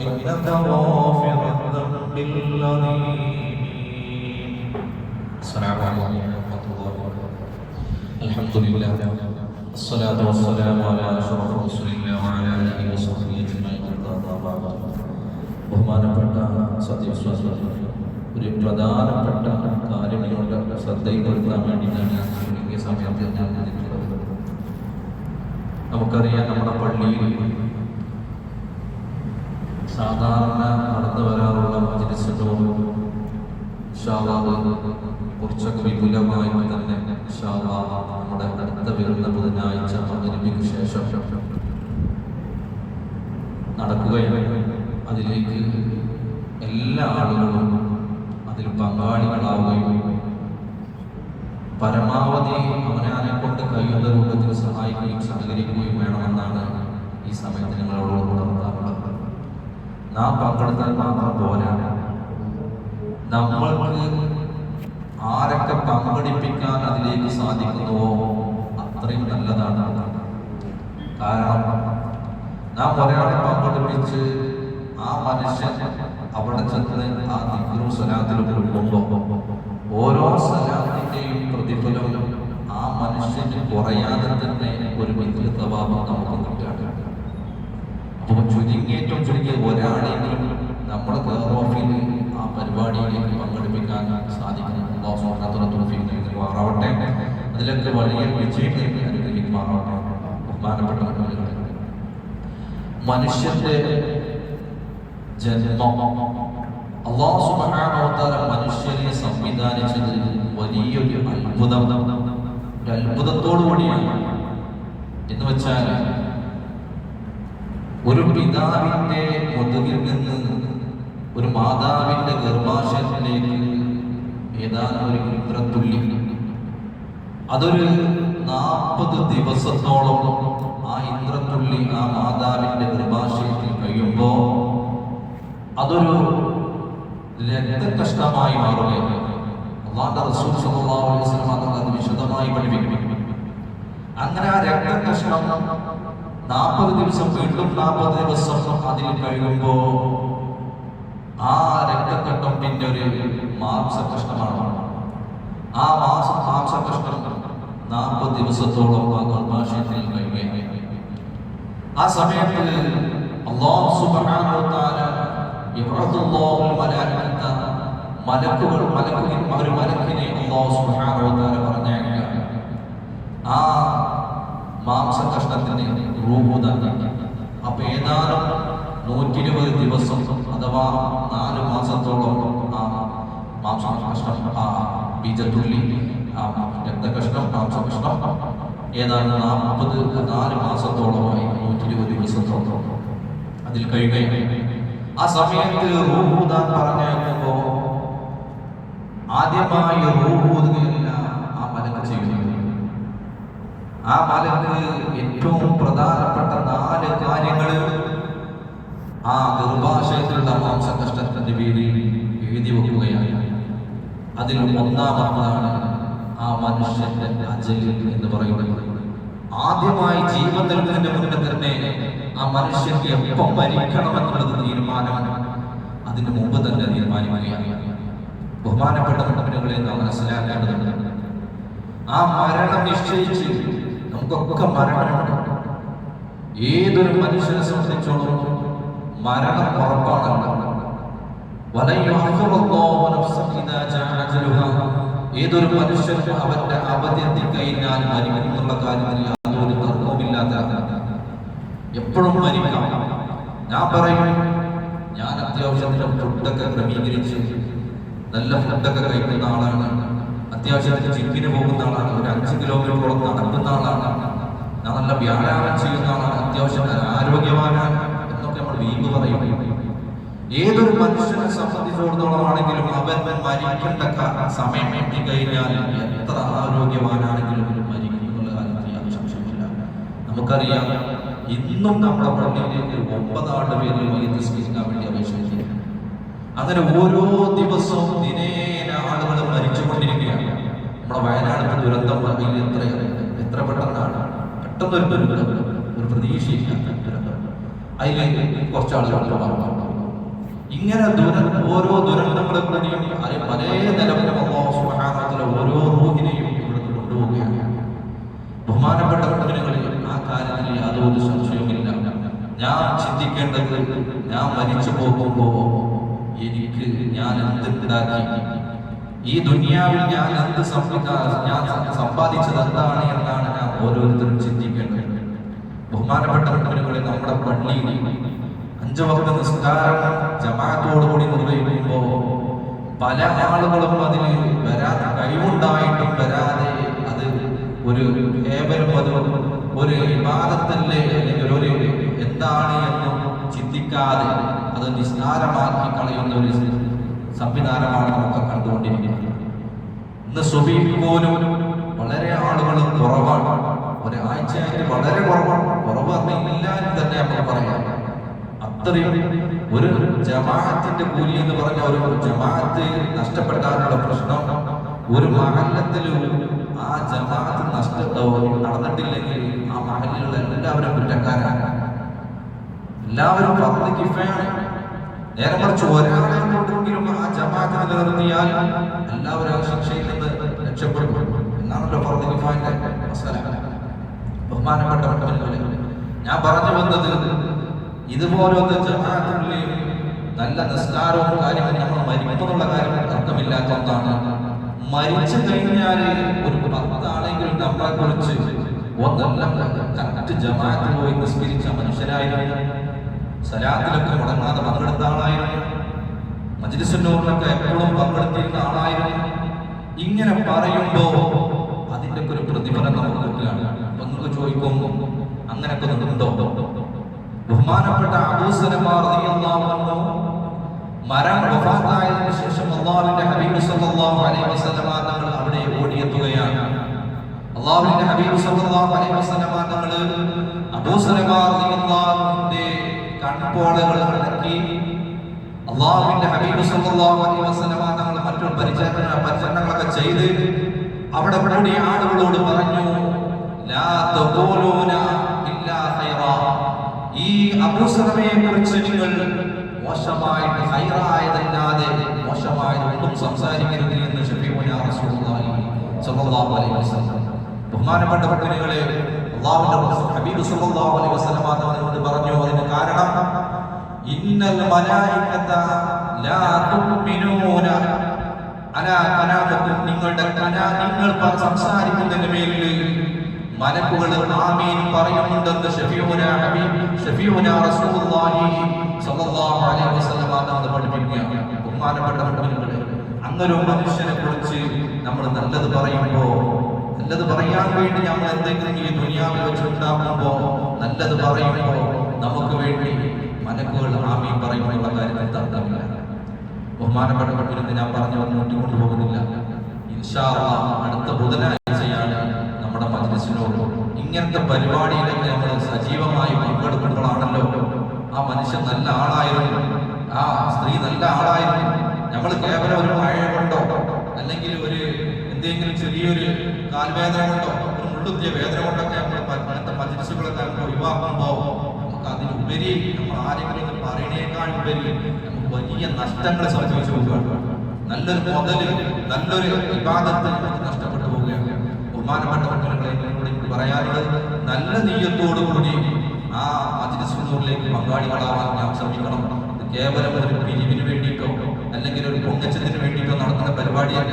فإنك غافر الذنب العظيم. السلام عليكم ورحمة الله وبركاته. الحمد لله الصلاة والسلام على أشرف رسول الله وعلى آله وصحبه أجمعين. ബഹുമാനപ്പെട്ട സത്യവിശ്വാസികൾ, ഒരു പ്രധാനപ്പെട്ട കാര്യങ്ങളുണ്ട് ശ്രദ്ധയിൽപ്പെടുത്താൻ വേണ്ടിയിട്ടാണ് ചുരുങ്ങിയ സമയത്ത് ഞാൻ നിന്നിട്ടുള്ളത്. നമുക്കറിയാം, നമ്മുടെ പള്ളിയിൽ സാധാരണ നടന്നു വരാറുള്ള മജ്‌ലിസുകളും കുറച്ചൊക്കെ വിപുലമായിട്ട് തന്നെ നമ്മുടെ അടുത്ത വരുന്ന ബുധനാഴ്ച മഗ്‌രിബിന് ശേഷം നടക്കുകയാണ്. അതിലേക്ക് എല്ലാ ആളുകളും അതിൽ പങ്കാളികളാവുകയും പരമാവധി അവനെ കൊണ്ട് കഴിയുന്ന രൂപത്തിൽ സഹായിക്കുകയും സഹകരിക്കുകയും വേണമെന്നാണ് ഈ സമയത്ത് ഞങ്ങളോട് ഉണർത്താറുള്ളത്. നാം പങ്കെടുത്താൽ മാത്രം പോരാ, നമ്മൾക്ക് ആരൊക്കെ പങ്കെടുപ്പിക്കാൻ അതിലേക്ക് സാധിക്കുന്നുവോ അത്രയും നല്ലതാണ്. കാരണം നാം ഒരാളെ പങ്കെടുപ്പിച്ച് ആ മനുഷ്യൻ അവിടെ ചെന്ന് ആ ദിക്റും സ്വലാത്തിലും ഉൾക്കൊള്ളുമ്പോൾ ഓരോ സ്വലാത്തിന്റെയും പ്രതിഫലം ആ മനുഷ്യന് കുറയാതെ തന്നെ ഒരു മിഥ്യ തവാബ് നമുക്ക് കിട്ടുകയാണ്. അപ്പോൾ ഏറ്റവും ചുരുങ്ങിയ ഒരാളെങ്കിലും നമ്മുടെ കേറോഫിൽ ആ പരിപാടിയിലേക്ക് പങ്കെടുപ്പിക്കാൻ സാധിക്കണം. മാറാവട്ടെ, അതിലൊക്കെ വലിയ വിജയം അനുഗ്രഹിക്കുമാറാവട്ടെ. ബഹുമാനപ്പെട്ട മനുഷ്യന്റെ ജന്മം അല്ലാഹു സുബ്ഹാനഹു വ തആല മനുഷ്യനെ സംവിധാനിച്ചത് വലിയൊരു അത്ഭുതത്തോടു കൂടിയാണ്. എന്ന് വെച്ചാൽ ഒരു പിതാവിന്റെ മുതുകിൽ നിന്ന് ഒരു മാതാവിന്റെ ഗർഭാശയത്തിലേക്ക് ഏതാനും ഒരു ഇന്ദ്രത്തുള്ളി, അതൊരു 40 ദിവസത്തോളം ആ ഇന്ദ്രത്തുള്ളി ആ മാതാവിന്റെ ഗർഭാശയത്തിൽ കഴിയുമ്പോൾ അതൊരു രക്തകഷ്ണമായി മാറുകയാണ്. അല്ലാഹുവിന്റെ റസൂൽ സ്വല്ലല്ലാഹു അലൈഹി വസല്ലം അത് വിശദമായി പഠിപ്പിക്കുന്നു. അങ്ങനെ ആ രക്തകഷ്ണം 40 ദിവസം വീണ്ടും 40 ദിവസം അതിൽ കഴിയുമ്പോൾ ആ രക്തകഷ്ണം പിന്നെ ഒരു മാംസകഷ്ണമാണ്. ആ മാംസകഷ്ണം 40 ദിവസത്തോളം ആ ഗർഭാശയത്തിൽ കഴിയുകയാണ്. ആ സമയത്ത് അല്ലാഹു സുബ്ഹാനഹു വ തആല മലക്കിനെ അല്ലാഹു സുബ്ഹാനഹു വ തആല പറഞ്ഞയക്കുകയാണ്. ആ മാംസകഷ്ണത്തിന് റൂഹ് നൽകി. അപ്പൊ ഏതാനും 120 ദിവസം അഥവാ 4 മാസത്തോളം ആ മാംസകഷ്ണം, ആ ബീജത്തുള്ളി, ആ രക്തകഷ്ണം, മാംസകഷ്ണം ഏതാനും 4 മാസത്തോളമായി 120 ദിവസത്തോളം അതിൽ കഴിയുകയാണ്. ആ സമയത്ത് റൂഹ് പറഞ്ഞയക്കുമ്പോ ആദ്യമായി റൂഹ് ആ മലക്ക് ചെയ്യുന്നത്, ആ മലക്ക് ഏറ്റവും പ്രധാനപ്പെട്ട 4 കാര്യങ്ങൾ ആ ഗർഭാശയത്തിലുള്ള മാംസകഷ്ണത്തിന്റെ പേരിൽ എഴുതി വെക്കുകയാണ്. അതിൽ ഒന്നാമതാണ് ആ മനുഷ്യന്റെ അജല് എന്ന് പറയുന്നത്. ആദ്യമായി ജീവൻ നൽകുന്നതിന്റെ മുന്നേ തന്നെ ആ മനുഷ്യന്റെ എപ്പം മരിക്കണമെന്നുള്ളത് തീരുമാനമാണ്. അതിന് മുമ്പ് തന്നെ തീരുമാനിക്കുകയാണ്. ബഹുമാനപ്പെട്ട മുന്നണികളെ നാം മനസ്സിലാക്കേണ്ടതുണ്ട്. ആ മരണം നിശ്ചയിച്ച് നമുക്കൊക്കെ മരണമുണ്ട്. ഏതൊരു മനുഷ്യനെ സംബന്ധിച്ചോളം മരണം ഉറപ്പാണല്ലോ. ഏതൊരു മനുഷ്യനും അവന്റെ അവധി എത്തിക്കഴിഞ്ഞാൽ മരിക്കുന്നുള്ള കാര്യത്തിൽ യാതൊരു തർക്കവുമില്ലാത്ത എപ്പോഴും മരിക്കാം. ഞാൻ പറയും, ഞാൻ അത്യാവശ്യത്തിന് ഫുഡൊക്കെ ക്രമീകരിച്ച് നല്ല ഫുഡൊക്കെ കഴിക്കുന്ന ആളാണ്. അത്യാവശ്യത്തിന് ജിമ്മിന് പോകുന്ന ആളാണ്. ഒരു 5 കിലോമീറ്ററോളം നടക്കുന്ന ആളാണ്. ഞാൻ നല്ല വ്യായാമം ചെയ്യുന്ന ആളാണ്. അത്യാവശ്യം ആരോഗ്യവാനാണ് എന്നൊക്കെ നമ്മൾ വീമ്പ് പറയും. ഏതൊരു മനുഷ്യനെ സംബന്ധിച്ചിടത്തോളം ആണെങ്കിലും അവൻ മരിക്കേണ്ട സമയം എത്തിക്കഴിഞ്ഞാൽ എത്ര ആരോഗ്യവാനാണെങ്കിലും മരിക്കുന്നുള്ള കാര്യത്തിൽ യാതൊരു സംശയമില്ല. നമുക്കറിയാം, ഇന്നും നമ്മുടെ പള്ളിയിലേക്ക് 9 ആളുടെ പേരിൽ നിസ്കരിക്കാൻ വേണ്ടി അപേക്ഷിക്കുക. അങ്ങനെ ഓരോ ദിവസവും ദിനേന ആളുകൾ മരിച്ചുകൊണ്ടിരിക്കുകയാണ്. നമ്മുടെ വയനാട് ദുരന്തം എത്ര പെട്ടെന്നാണ്, പെട്ടെന്നൊരു ദുരന്തം, ഒരു പ്രതീക്ഷയില്ല ദുരന്തം. അതിലേക്ക് കുറച്ച് ആളുകൾ ഇങ്ങനെ ഓരോ ദുരന്തങ്ങളെ കൂടിയും പല നിലവിലും അല്ലാഹു സുബ്ഹാനഹു വ തആല ഓരോ റൂഹിനെയും ഇവിടുന്ന് കൊണ്ടുപോവുകയാണ്. ബഹുമാനപ്പെട്ട മുഅ്മിനീങ്ങളെ, ആ കാര്യത്തിൽ യാതൊരു സംശയവുമില്ല. ഞാൻ ചിന്തിക്കേണ്ടത്, ഞാൻ മരിച്ചു പോകുമ്പോൾ എനിക്ക് ഞാൻ എന്തുണ്ടാക്കി, ഈ ദുനിയാവിൽ ഞാൻ ഞാൻ സമ്പാദിച്ചത് എന്താണ് എന്നാണ് ഞാൻ ഓരോരുത്തരും ചിന്തിക്കേണ്ടത്. ബഹുമാനപ്പെട്ട മുഅ്മിനീങ്ങളെ, നമ്മുടെ പള്ളിയിൽ 5 വക്ത നിസ്കാരം ജമാഅത്തോടുകൂടി നിർവഹിക്കുമ്പോൾ പല ആളുകളും അതിന് വരാൻ കഴിവുണ്ടായിട്ടും വരാതെ അത് ഒരു കേവലം അത് ഒരു ഇബാദത്തല്ലേ അല്ലെങ്കിൽ ഒരു എന്താണ് എന്ന് ചിന്തിക്കാതെ അത് നിസ്സാരമാക്കി കളയുന്ന ഒരു സംവിധാനമാണ് നമുക്ക് കണ്ടുകൊണ്ടിരിക്കുന്നത്. ഇന്ന് സുബഹിക്ക് പോലും വളരെ ആളുകൾ കുറവാണ്. ഒരാഴ്ചയായിട്ട് വളരെ കുറവാണ്. കുറവ് പറഞ്ഞില്ല എന്ന് തന്നെ നമുക്ക് പറയാം. അത്രയും ഒരു ജമാഅത്തിന്റെ കൂലി എന്ന് പറഞ്ഞ ഒരു ജമാഅത്ത് നഷ്ടപ്പെട്ടാലുള്ള പ്രശ്നം ഒരു മഹല്ലത്തിലും ആ ജമാഅത്ത് നടന്നിട്ടില്ലെങ്കിൽ ആ മഹല്ലിലുള്ള എല്ലാവരും കുറ്റക്കാരാണ്. എല്ലാവരും ഫർദ് കിഫയാണ്. നേരെ മറിച്ച് ഒരാളെ കൊണ്ടെങ്കിലും ആ ജമാഅത്ത് നിലനിർത്തിയാൽ എല്ലാവരും ആ ശിക്ഷയിൽ നിന്ന് രക്ഷപ്പെടും എന്നാണല്ലോ ഫർദ് കിഫാന്റെ മസല. ബഹുമാനപ്പെട്ട ഞാൻ പറഞ്ഞു വന്നത്, ഇതുപോലത്തെ ജമാഅത്തുകളിൽ നല്ല നിസ്കാരവും കാര്യവും നമ്മൾ മരിക്കുന്നുള്ള കാര്യം അർത്ഥമില്ലാത്ത ഒന്നാണ്. മരിച്ചു കഴിഞ്ഞാൽ ഒരു 10 ആണെങ്കിലും നമ്മളെ കുറിച്ച് ഒന്നെല്ലാം കറക്റ്റ് ജമാഅത്തിൽ പോയി നിസ്കരിച്ച മനുഷ്യരായിരുന്നു, സലാത്തിലൊക്കെ മുടങ്ങാതെ പങ്കെടുത്ത ആളായിരുന്നു, മജ്ലിസുൻ നൂറിലൊക്കെ എപ്പോഴും പങ്കെടുത്തിരുന്ന ആളായിരുന്നു. ഇങ്ങനെ പറയുമ്പോൾ അതിൻ്റെ ഒരു പ്രതിഫലം നമുക്ക് കിട്ടുകയാണ്. നമുക്ക് ചോദിക്കും, അങ്ങനെയൊക്കെ ഉണ്ടോ? ബഹുമാനപ്പെട്ട അബൂ സലമ റളിയല്ലാഹു അൻഹു വഫാത്തായതിനു ശേഷം അല്ലാഹുവിന്റെ ഹബീബ് സല്ലല്ലാഹു അലൈഹി വസല്ലമ തങ്ങൾ അവിടെ ഓടിയെത്തുകയാണ്. അല്ലാഹുവിന്റെ ഹബീബ് സല്ലല്ലാഹു അലൈഹി വസല്ലമ തങ്ങൾ അബൂ സലമ റളിയല്ലാഹുവിന്റെ കൺപോളകൾ അടക്കി അല്ലാഹുവിന്റെ ഹബീബ് സല്ലല്ലാഹു അലൈഹി വസല്ലമ തങ്ങൾ മറ്റു പരിചരണങ്ങളൊക്കെ ചെയ്ത് അവിടെ കൂടിയ ആളുകളോട് പറഞ്ഞു, ലാ തഖൂലൂന ഇല്ലാ ഖൈറാ, ഈ അബൂ സലമയെ കുറിച്ച് നിങ്ങൾ മോശമായിട്ട് ഹൈറായതല്ലാതെ മോശമായതൊന്നും സംസാരിക്കരുത് എന്ന് ശഫീഉനാ റസൂലുള്ളാഹി സ്വല്ലല്ലാഹു അലൈഹി വസല്ലം. ബഹുമാനപ്പെട്ട മുഅ്മിനീങ്ങളെ, അല്ലാഹുവിന്റെ ഹബീബ് സ്വല്ലല്ലാഹു അലൈഹി വസല്ലം തങ്ങളോട് പറഞ്ഞു, അതിന് കാരണം ഇന്നൽ മലായികത ലാ തുഅ്മിനൂന അലാ കലാമക്കും, നിങ്ങൾ സംസാരിക്കുന്നതിന്റെ മേലിൽ മലക്കുകൾ ആമീൻ പറയുന്നുണ്ടെന്ന് ശഫീഉനാ റസൂലുള്ളാഹി സ്വല്ലല്ലാഹു അലൈഹി വസല്ലം തങ്ങൾ പഠിപ്പിക്കുകയാണ്. ബഹുമാനപ്പെട്ട മുഅ്മിനീങ്ങളെ, അങ്ങനെ ഒരു മനുഷ്യനെ കുറിച്ച് നമ്മൾ നല്ലത് പറയുമ്പോൾ, നല്ലത് പറയാൻ വേണ്ടി നമ്മൾ എന്തെങ്കിലും ഈ ദുനിയാവിൽ വെച്ചുണ്ടാകുമ്പോൾ നല്ലത് പറയുമ്പോൾ നമുക്ക് വേണ്ടി മലക്കുകൾ ആമീൻ പറയുമെന്നുള്ള കാര്യത്തിൽ തർക്കമില്ല. ബഹുമാനപ്പെട്ട മുഅ്മിനീങ്ങളെ, ഞാൻ പറഞ്ഞു മുന്നോട്ട് പോകുന്നില്ല. ഇൻഷാ അല്ലാഹ് അടുത്ത ബുധനാഴ്ചയാണ് നമ്മുടെ മജ്ലിസിനോട് ഇങ്ങനത്തെ പരിപാടിയിലേക്ക് നമ്മൾ സജീവമായി പങ്കെടുക്കുമ്പോഴാണല്ലോ ആ മനുഷ്യൻ നല്ല ആളായിരുന്നു, ആ സ്ത്രീ നല്ല ആളായിരുന്നു, നമ്മൾ കേവലം ഒരു മഴ കൊണ്ടോ അല്ലെങ്കിൽ ഒരു എന്തെങ്കിലും ചെറിയൊരു കാൽവേദന കൊണ്ടോ ഒരു മുള്ളുത്തിയ വേദന കൊണ്ടൊക്കെ നമ്മൾ അങ്ങനത്തെ മജ്ലിസുകളൊക്കെ നമ്മൾ ഒഴിവാക്കുമ്പോൾ നമുക്ക് അതിലുപരി നമ്മൾ ആരെങ്കിലും പറയുന്നതിനേക്കാൾ ഉപരി നമുക്ക് വലിയ നഷ്ടങ്ങൾ സംഭവിച്ചു പോവുകയാണ്. നല്ലൊരു മുതല്, നല്ലൊരു ഇബാദത്ത് നമുക്ക് നഷ്ടപ്പെട്ടു പോവുകയാണ്. ബഹുമാനപ്പെട്ട മക്കളെ, എനിക്ക് പറയാനുള്ളത്, നല്ല നീയത്തോടുകൂടി ആ മജ്ലിസുൻ നൂറിലേക്ക് പങ്കാളികളാവാൻ നാം ശ്രമിക്കണം. കേവലം ഒരു പിരിവിന് വേണ്ടിയിട്ടോ അല്ലെങ്കിൽ ഒരു പൊങ്ങച്ചത്തിന് വേണ്ടിയിട്ടോ നടത്തുന്ന പരിപാടിയല്ല.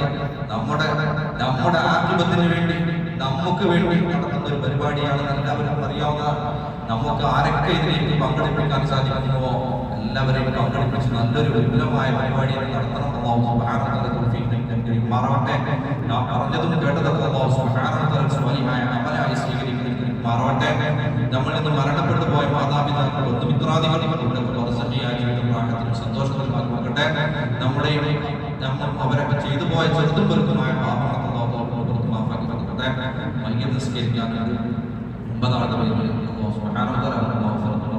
നമ്മുടെ ആത്മീയത്തിന് വേണ്ടി, നമുക്ക് വേണ്ടി നടത്തുന്ന ഒരു പരിപാടിയാണ്. എല്ലാവരും അറിയാവുന്ന, നമുക്ക് ആരൊക്കെ ഇതിലേക്ക് പങ്കെടുപ്പിക്കാൻ സാധിക്കുന്നുവോ എല്ലാവരെയും പങ്കെടുപ്പിച്ച് നല്ലൊരു വിപുലമായ പരിപാടിയാണ് നടത്തണം. അല്ലാഹു സുബ്ഹാനഹു വ തആല തൗഫീഖ് മാറട്ടെ. നാം പറഞ്ഞതും കേട്ടതൊക്കെ അല്ലാഹു സുബ്ഹാനഹു വ തആല സ്വലിഹായ അമലായി സ്വീകരിക്കുന്നതിമാറട്ടെ. നമ്മളിൽ നിന്ന് മരണപ്പെട്ടു പോയ മാതാപിതാക്കൾ, ബന്ധുമിത്രാദികളും ജീവിതം സന്തോഷത്തിൽ ആക്കട്ടെ. നമ്മുടെയും അവരൊക്കെ ചെയ്തു പോയ ചെറുതും പെരുത്തുമായ പാപങ്ങളൊക്കെ മാഫാക്കി കൊടുക്കട്ടെ. മയ്യത്ത് നിസ്കരിക്കാൻ 9 ആളുകൾ അല്ലാഹു സുബ്ഹാനഹു വ തആല